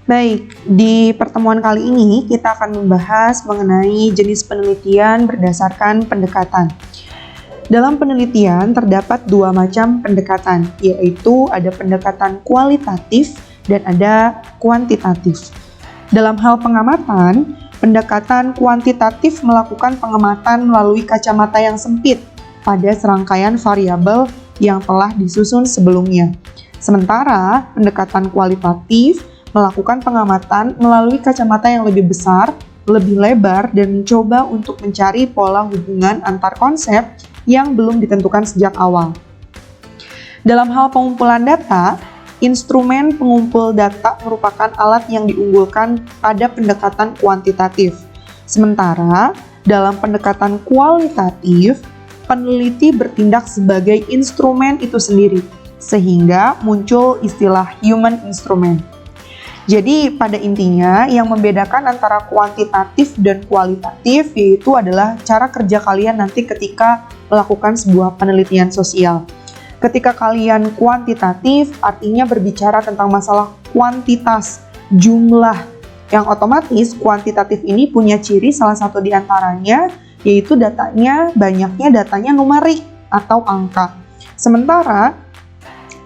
Baik, di pertemuan kali ini kita akan membahas mengenai jenis penelitian berdasarkan pendekatan. Dalam penelitian terdapat dua macam pendekatan, yaitu ada pendekatan kualitatif dan ada kuantitatif. Dalam hal pengamatan, pendekatan kuantitatif melakukan pengamatan melalui kacamata yang sempit pada serangkaian variabel yang telah disusun sebelumnya. Sementara pendekatan kualitatif melakukan pengamatan melalui kacamata yang lebih besar, lebih lebar, dan mencoba untuk mencari pola hubungan antar konsep yang belum ditentukan sejak awal. Dalam hal pengumpulan data, instrumen pengumpul data merupakan alat yang diunggulkan pada pendekatan kuantitatif. Sementara, dalam pendekatan kualitatif, peneliti bertindak sebagai instrumen itu sendiri, sehingga muncul istilah human instrument. Jadi pada intinya yang membedakan antara kuantitatif dan kualitatif yaitu adalah cara kerja kalian nanti ketika melakukan sebuah penelitian sosial. Ketika kalian kuantitatif artinya berbicara tentang masalah kuantitas, jumlah, yang otomatis kuantitatif ini punya ciri salah satu diantaranya yaitu banyaknya datanya numerik atau angka. Sementara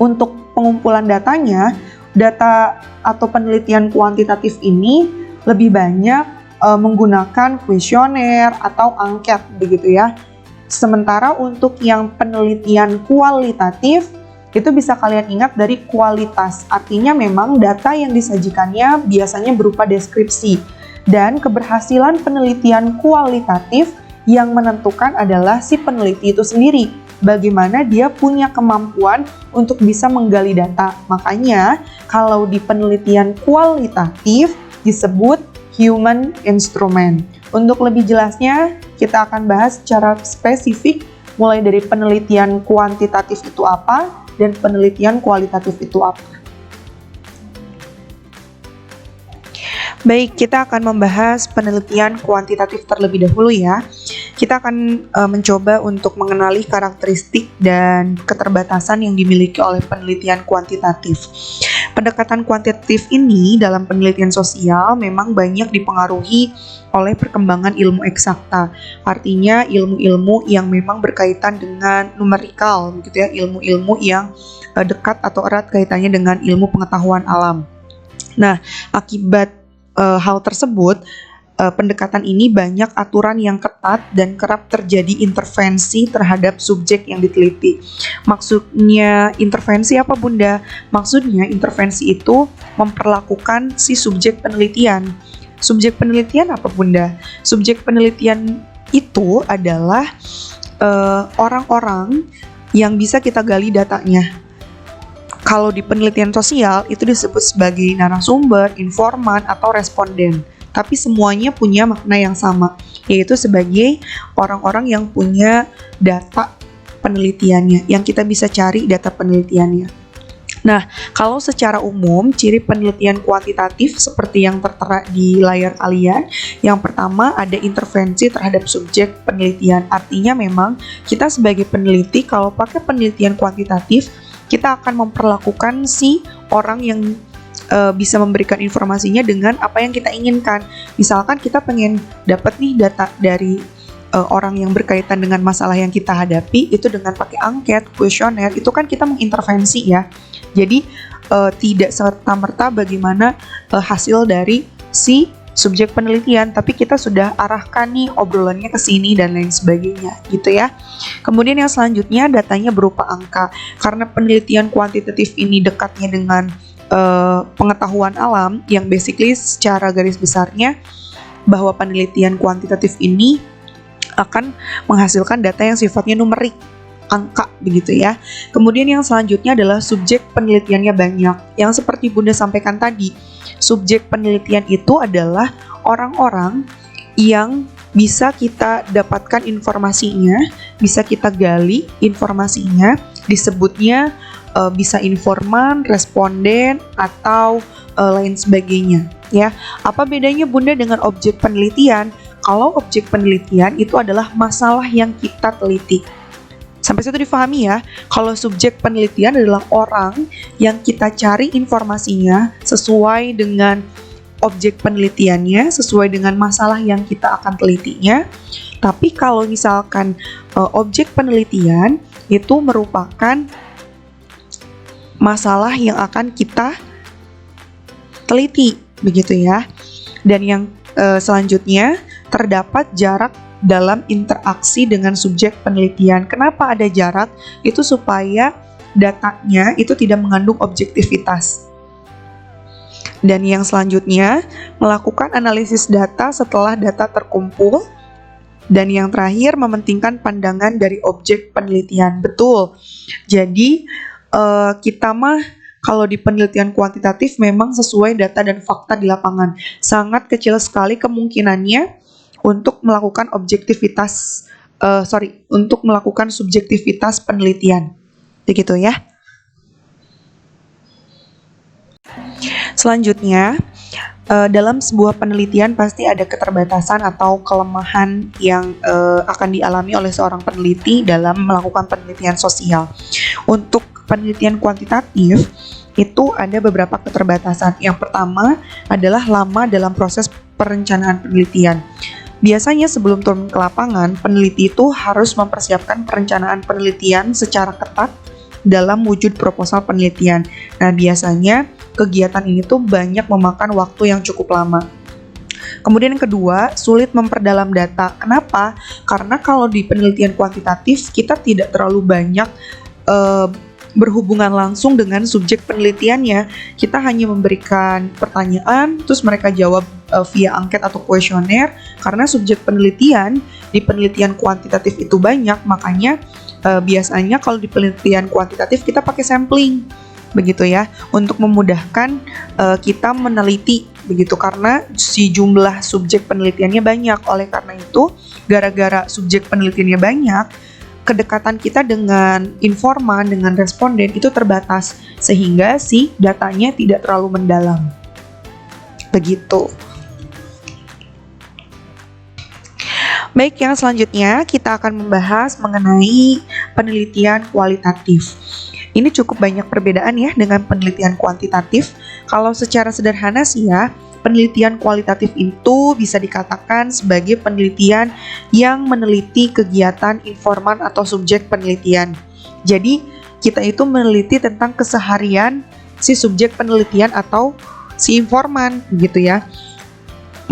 untuk pengumpulan datanya, data atau penelitian kuantitatif ini lebih banyak menggunakan kuesioner atau angket begitu ya. Sementara untuk yang penelitian kualitatif itu bisa kalian ingat dari kualitas. Artinya memang data yang disajikannya biasanya berupa deskripsi. Dan keberhasilan penelitian kualitatif yang menentukan adalah si peneliti itu sendiri. Bagaimana dia punya kemampuan untuk bisa menggali data. Makanya kalau di penelitian kualitatif disebut human instrument. Untuk lebih jelasnya kita akan bahas secara spesifik mulai dari penelitian kuantitatif itu apa dan penelitian kualitatif itu apa. Baik, kita akan membahas penelitian kuantitatif terlebih dahulu ya. Kita akan mencoba untuk mengenali karakteristik dan keterbatasan yang dimiliki oleh penelitian kuantitatif. Pendekatan kuantitatif ini dalam penelitian sosial memang banyak dipengaruhi oleh perkembangan ilmu eksakta. Artinya ilmu-ilmu yang memang berkaitan dengan numerikal, gitu ya, ilmu-ilmu yang dekat atau erat kaitannya dengan ilmu pengetahuan alam. Nah, akibat hal tersebut, pendekatan ini banyak aturan yang ketat dan kerap terjadi intervensi terhadap subjek yang diteliti. Maksudnya intervensi apa Bunda? Maksudnya intervensi itu memperlakukan si subjek penelitian. Subjek penelitian apa Bunda? Subjek penelitian itu adalah orang-orang yang bisa kita gali datanya. Kalau di penelitian sosial itu disebut sebagai narasumber, informan, atau responden. Tapi semuanya punya makna yang sama, yaitu sebagai orang-orang yang punya data penelitiannya, yang kita bisa cari data penelitiannya. Nah, kalau secara umum, ciri penelitian kuantitatif seperti yang tertera di layar kalian, yang pertama ada intervensi terhadap subjek penelitian. Artinya memang kita sebagai peneliti, kalau pakai penelitian kuantitatif, kita akan memperlakukan si orang yang bisa memberikan informasinya dengan apa yang kita inginkan. Misalkan kita pengen dapat nih data dari orang yang berkaitan dengan masalah yang kita hadapi, itu dengan pakai angket, kuesioner, itu kan kita mengintervensi ya. Jadi tidak serta-merta bagaimana hasil dari si subjek penelitian, tapi kita sudah arahkan nih obrolannya ke sini dan lain sebagainya gitu ya. Kemudian yang selanjutnya datanya berupa angka. Karena penelitian kuantitatif ini dekatnya dengan pengetahuan alam, yang basically secara garis besarnya bahwa penelitian kuantitatif ini akan menghasilkan data yang sifatnya numerik, angka begitu ya. Kemudian yang selanjutnya adalah subjek penelitiannya banyak. Yang seperti Bunda sampaikan tadi, subjek penelitian itu adalah orang-orang yang bisa kita dapatkan informasinya, bisa kita gali informasinya, disebutnya bisa informan, responden, atau lain sebagainya ya. Apa bedanya Bunda dengan objek penelitian? Kalau objek penelitian itu adalah masalah yang kita teliti. Sampai situ difahami ya, kalau subjek penelitian adalah orang yang kita cari informasinya sesuai dengan objek penelitiannya, sesuai dengan masalah yang kita akan telitinya. Tapi kalau misalkan objek penelitian itu merupakan masalah yang akan kita teliti, begitu ya. Dan yang selanjutnya, terdapat jarak dalam interaksi dengan subjek penelitian. Kenapa ada jarak? Itu supaya datanya itu tidak mengandung objektivitas. Dan yang selanjutnya, melakukan analisis data setelah data terkumpul. Dan yang terakhir, mementingkan pandangan dari objek penelitian. Betul. Jadi, kita mah kalau di penelitian kuantitatif memang sesuai data dan fakta di lapangan. Sangat kecil sekali kemungkinannya untuk melakukan untuk melakukan subjektivitas penelitian. Begitu ya. Selanjutnya, dalam sebuah penelitian pasti ada keterbatasan atau kelemahan yang akan dialami oleh seorang peneliti dalam melakukan penelitian sosial. Untuk penelitian kuantitatif, itu ada beberapa keterbatasan. Yang pertama adalah lama dalam proses perencanaan penelitian. Biasanya sebelum turun ke lapangan, peneliti itu harus mempersiapkan perencanaan penelitian secara ketat dalam wujud proposal penelitian. Nah, biasanya kegiatan ini tuh banyak memakan waktu yang cukup lama. Kemudian yang kedua, sulit memperdalam data. Kenapa? Karena kalau di penelitian kuantitatif, kita tidak terlalu banyak berhubungan langsung dengan subjek penelitiannya. Kita hanya memberikan pertanyaan, terus mereka jawab via angket atau kuesioner. Karena subjek penelitian di penelitian kuantitatif itu banyak, makanya biasanya kalau di penelitian kuantitatif kita pakai sampling, begitu ya, untuk memudahkan kita meneliti, begitu, karena si jumlah subjek penelitiannya banyak. Oleh karena itu, gara-gara subjek penelitiannya banyak, kedekatan kita dengan informan, dengan responden itu terbatas, sehingga si datanya tidak terlalu mendalam. Begitu. Baik, yang selanjutnya kita akan membahas mengenai penelitian kualitatif. Ini cukup banyak perbedaan ya dengan penelitian kuantitatif. Kalau secara sederhana sih ya, penelitian kualitatif itu bisa dikatakan sebagai penelitian yang meneliti kegiatan informan atau subjek penelitian. Jadi, kita itu meneliti tentang keseharian si subjek penelitian atau si informan, gitu ya.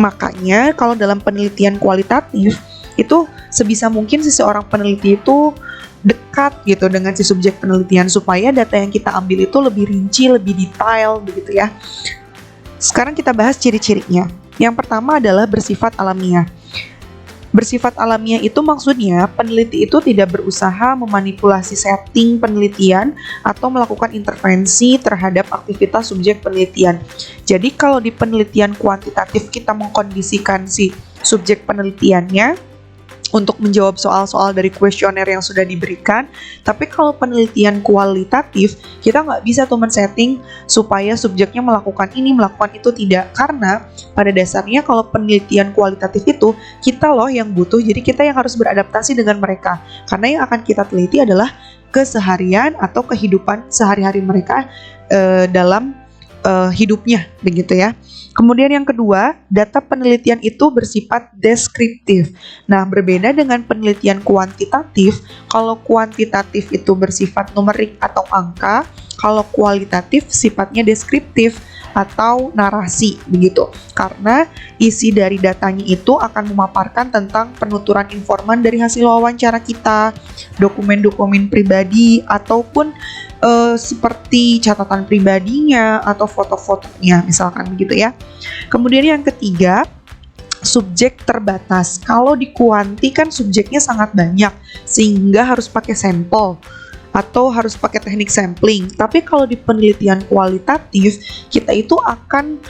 Makanya, kalau dalam penelitian kualitatif, itu sebisa mungkin seorang peneliti itu dekat gitu dengan si subjek penelitian, supaya data yang kita ambil itu lebih rinci, lebih detail, begitu ya. Sekarang kita bahas ciri-cirinya. Yang pertama adalah bersifat alamiah. Bersifat alamiah itu maksudnya peneliti itu tidak berusaha memanipulasi setting penelitian atau melakukan intervensi terhadap aktivitas subjek penelitian. Jadi kalau di penelitian kuantitatif kita mengkondisikan si subjek penelitiannya untuk menjawab soal-soal dari kuesioner yang sudah diberikan. Tapi kalau penelitian kualitatif, kita nggak bisa tuh men-setting supaya subjeknya melakukan ini, melakukan itu, tidak. Karena pada dasarnya kalau penelitian kualitatif itu, kita loh yang butuh, jadi kita yang harus beradaptasi dengan mereka. Karena yang akan kita teliti adalah keseharian atau kehidupan sehari-hari mereka dalam hidupnya, begitu ya. Kemudian yang kedua, data penelitian itu bersifat deskriptif. Nah, berbeda dengan penelitian kuantitatif. Kalau kuantitatif itu bersifat numerik atau angka, kalau kualitatif sifatnya deskriptif atau narasi, begitu. Karena isi dari datanya itu akan memaparkan tentang penuturan informan dari hasil wawancara kita, dokumen-dokumen pribadi, ataupun seperti catatan pribadinya atau foto-fotonya, misalkan begitu ya. Kemudian yang ketiga, subjek terbatas. Kalau di kuanti kan subjeknya sangat banyak, sehingga harus pakai sampel atau harus pakai teknik sampling. Tapi kalau di penelitian kualitatif, kita itu akan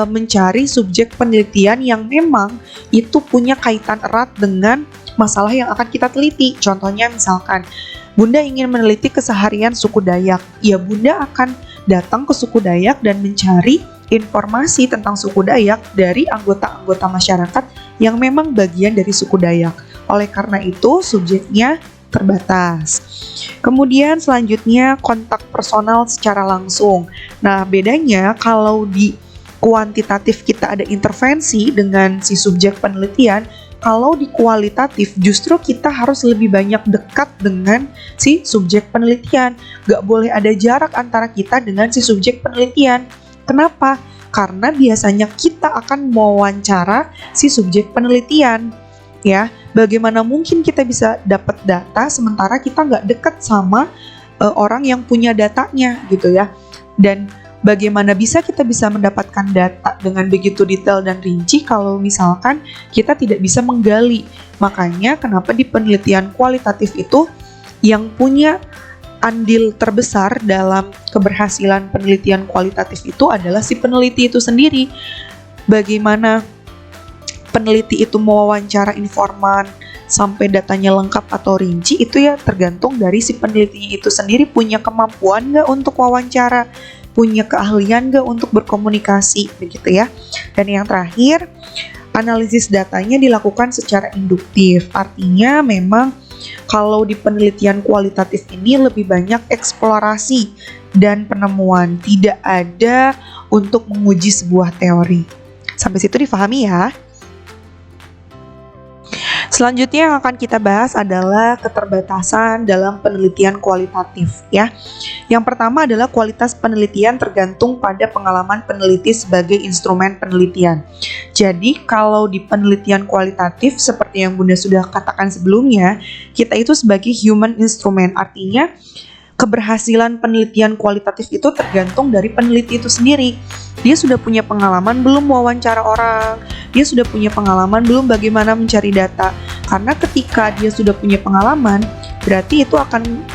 mencari subjek penelitian yang memang itu punya kaitan erat dengan masalah yang akan kita teliti. Contohnya misalkan, Bunda ingin meneliti keseharian suku Dayak. Ya, Bunda akan datang ke suku Dayak dan mencari informasi tentang suku Dayak dari anggota-anggota masyarakat yang memang bagian dari suku Dayak. Oleh karena itu, subjeknya terbatas. Kemudian selanjutnya kontak personal secara langsung. Nah, bedanya kalau di kuantitatif kita ada intervensi dengan si subjek penelitian, kalau di kualitatif justru kita harus lebih banyak dekat dengan si subjek penelitian. Gak boleh ada jarak antara kita dengan si subjek penelitian. Kenapa? Karena biasanya kita akan mewawancara si subjek penelitian. Ya, bagaimana mungkin kita bisa dapat data sementara kita nggak dekat sama orang yang punya datanya gitu ya. Dan bagaimana bisa kita bisa mendapatkan data dengan begitu detail dan rinci kalau misalkan kita tidak bisa menggali. Makanya kenapa di penelitian kualitatif itu yang punya andil terbesar dalam keberhasilan penelitian kualitatif itu adalah si peneliti itu sendiri. Bagaimana peneliti itu mewawancara informan sampai datanya lengkap atau rinci itu ya tergantung dari si penelitinya itu sendiri punya kemampuan nggak untuk wawancara, punya keahlian nggak untuk berkomunikasi, begitu ya. Dan yang terakhir, analisis datanya dilakukan secara induktif. Artinya memang kalau di penelitian kualitatif ini lebih banyak eksplorasi dan penemuan, tidak ada untuk menguji sebuah teori. Sampai situ difahami ya. Selanjutnya yang akan kita bahas adalah keterbatasan dalam penelitian kualitatif ya. Yang pertama adalah kualitas penelitian tergantung pada pengalaman peneliti sebagai instrumen penelitian. Jadi kalau di penelitian kualitatif seperti yang Bunda sudah katakan sebelumnya, kita itu sebagai human instrument, artinya keberhasilan penelitian kualitatif itu tergantung dari peneliti itu sendiri. Dia sudah punya pengalaman belum wawancara orang, dia sudah punya pengalaman belum bagaimana mencari data. Karena ketika dia sudah punya pengalaman, berarti itu akan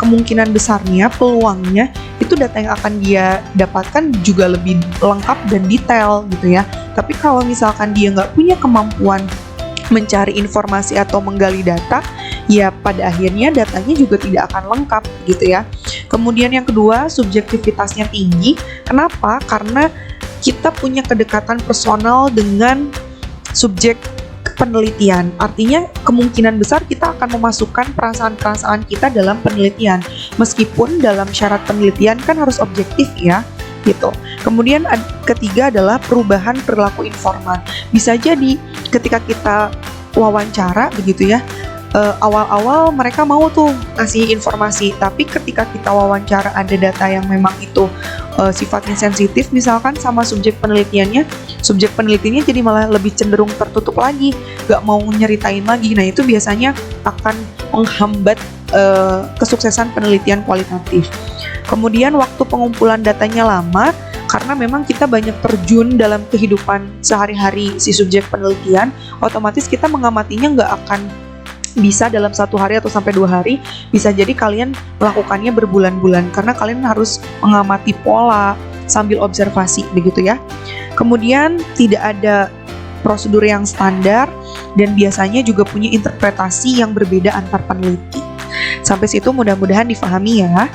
kemungkinan besarnya, peluangnya, itu data yang akan dia dapatkan juga lebih lengkap dan detail gitu ya. Tapi kalau misalkan dia nggak punya kemampuan mencari informasi atau menggali data, ya pada akhirnya datanya juga tidak akan lengkap gitu ya. Kemudian yang kedua, subjektivitasnya tinggi. Kenapa? Karena kita punya kedekatan personal dengan subjek penelitian. Artinya kemungkinan besar kita akan memasukkan perasaan-perasaan kita dalam penelitian. Meskipun dalam syarat penelitian kan harus objektif ya, gitu. Kemudian ketiga adalah perubahan perilaku informan. Bisa jadi ketika kita wawancara begitu ya, awal-awal mereka mau tuh ngasih informasi, tapi ketika kita wawancara ada data yang memang itu sifatnya sensitif misalkan sama subjek penelitiannya jadi malah lebih cenderung tertutup lagi, gak mau nyeritain lagi. Nah itu biasanya akan menghambat kesuksesan penelitian kualitatif. Kemudian waktu pengumpulan datanya lama, karena memang kita banyak terjun dalam kehidupan sehari-hari si subjek penelitian, otomatis kita mengamatinya nggak akan bisa dalam 1 hari atau sampai 2 hari. Bisa jadi kalian melakukannya berbulan-bulan, karena kalian harus mengamati pola sambil observasi, begitu ya. Kemudian tidak ada prosedur yang standar, dan biasanya juga punya interpretasi yang berbeda antar peneliti. Sampai situ mudah-mudahan difahami ya.